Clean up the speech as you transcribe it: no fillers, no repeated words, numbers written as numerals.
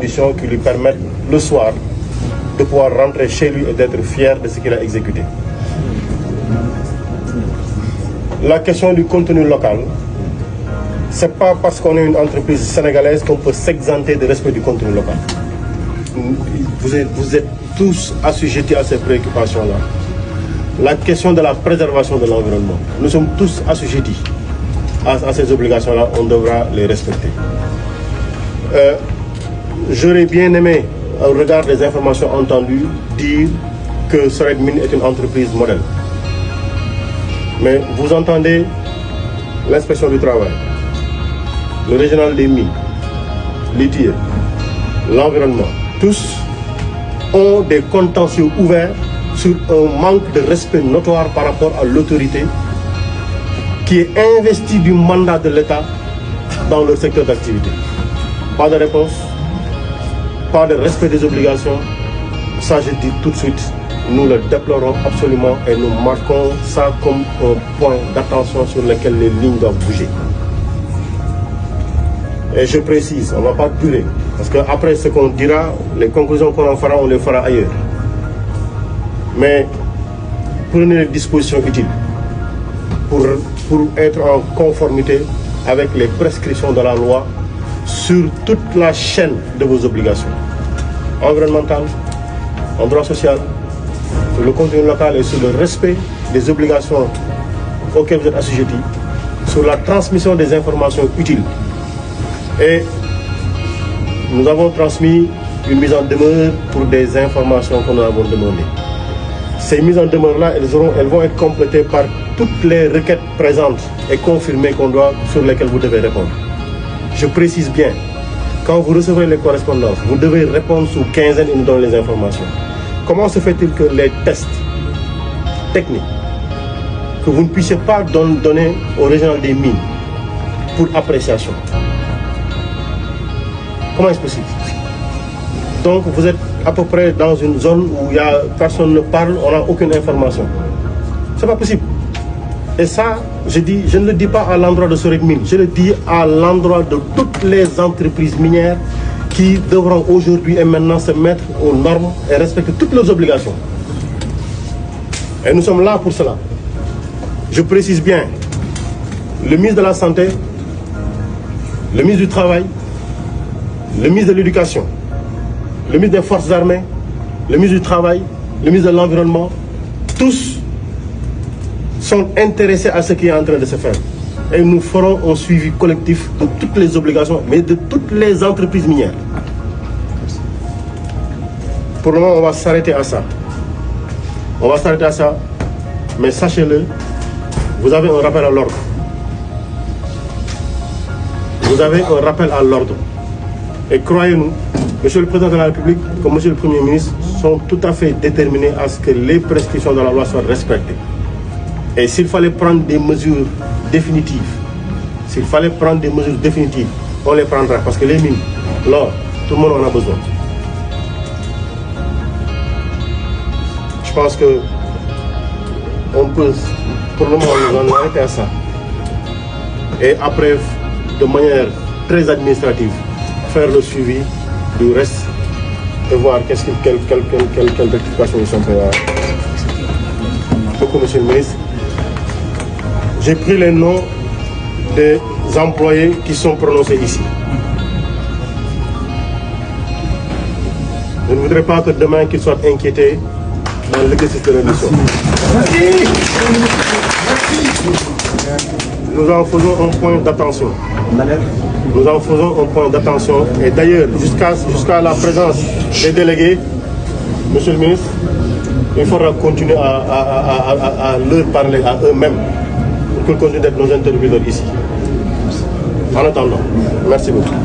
conditions qui lui permettent le soir de pouvoir rentrer chez lui et d'être fier de ce qu'il a exécuté. La question du contenu local, c'est pas parce qu'on est une entreprise sénégalaise qu'on peut s'exenter de respect du contenu local. Vous êtes tous assujettis à ces préoccupations-là. La question de la préservation de l'environnement, nous sommes tous assujettis à ces obligations-là, on devra les respecter. J'aurais bien aimé, au regard des informations entendues, dire que Soret Mines est une entreprise modèle. Mais vous entendez l'inspection du travail, le régional des mines, l'ITIE, l'environnement, tous ont des contentieux ouverts sur un manque de respect notoire par rapport à l'autorité qui est investie du mandat de l'État dans leur secteur d'activité. Pas de réponse, pas de respect des obligations. Ça, je dis tout de suite, nous le déplorons absolument et nous marquons ça comme un point d'attention sur lequel les lignes doivent bouger. Et je précise, on ne va pas durer, parce qu'après ce qu'on dira, les conclusions qu'on en fera, on les fera ailleurs. Mais prenez les dispositions utiles pour être en conformité avec les prescriptions de la loi sur toute la chaîne de vos obligations environnementales, en droit social, sur le contenu local et sur le respect des obligations auxquelles vous êtes assujettis, sur la transmission des informations utiles. Et nous avons transmis une mise en demeure pour des informations que nous avons demandées. Ces mises en demeure-là, elles vont être complétées par toutes les requêtes présentes et confirmées sur lesquelles vous devez répondre. Je précise bien, quand vous recevrez les correspondances, vous devez répondre sous quinzaine et nous donner les informations. Comment se fait-il que les tests techniques, que vous ne puissiez pas donner au régional des mines pour appréciation? Comment est-ce possible? Donc vous êtes à peu près dans une zone où personne ne parle, on n'a aucune information. C'est pas possible. Et ça, je ne le dis pas à l'endroit de Soret Mines, je le dis à l'endroit de toutes les entreprises minières qui devront aujourd'hui et maintenant se mettre aux normes et respecter toutes leurs obligations. Et nous sommes là pour cela. Je précise bien, le ministre de la Santé, le ministre du Travail, le ministre de l'Éducation, le ministre des Forces armées, le ministre du Travail, le ministre de l'Environnement, tous sont intéressés à ce qui est en train de se faire. Et nous ferons un suivi collectif de toutes les obligations, mais de toutes les entreprises minières. Pour le moment, on va s'arrêter à ça. On va s'arrêter à ça, mais sachez-le, vous avez un rappel à l'ordre. Vous avez un rappel à l'ordre. Et croyez-nous, Monsieur le Président de la République, comme Monsieur le Premier ministre, sont tout à fait déterminés à ce que les prescriptions de la loi soient respectées. Et s'il fallait prendre des mesures définitives, on les prendra. Parce que les mines, l'or, tout le monde en a besoin. Je pense que on peut, pour le moment, nous en arrêter à ça. Et après, de manière très administrative, faire le suivi du reste et voir quelle rectification ils sont faits. Beaucoup, Monsieur le Ministre. J'ai pris les noms des employés qui sont prononcés ici. Je ne voudrais pas que demain qu'ils soient inquiétés dans l'exercice de leur mission. Nous en faisons un point d'attention. Et d'ailleurs, jusqu'à la présence des délégués, Monsieur le Ministre, il faudra continuer à leur parler à eux-mêmes pour qu'ils continuent d'être nos interlocuteurs ici. En attendant, merci beaucoup.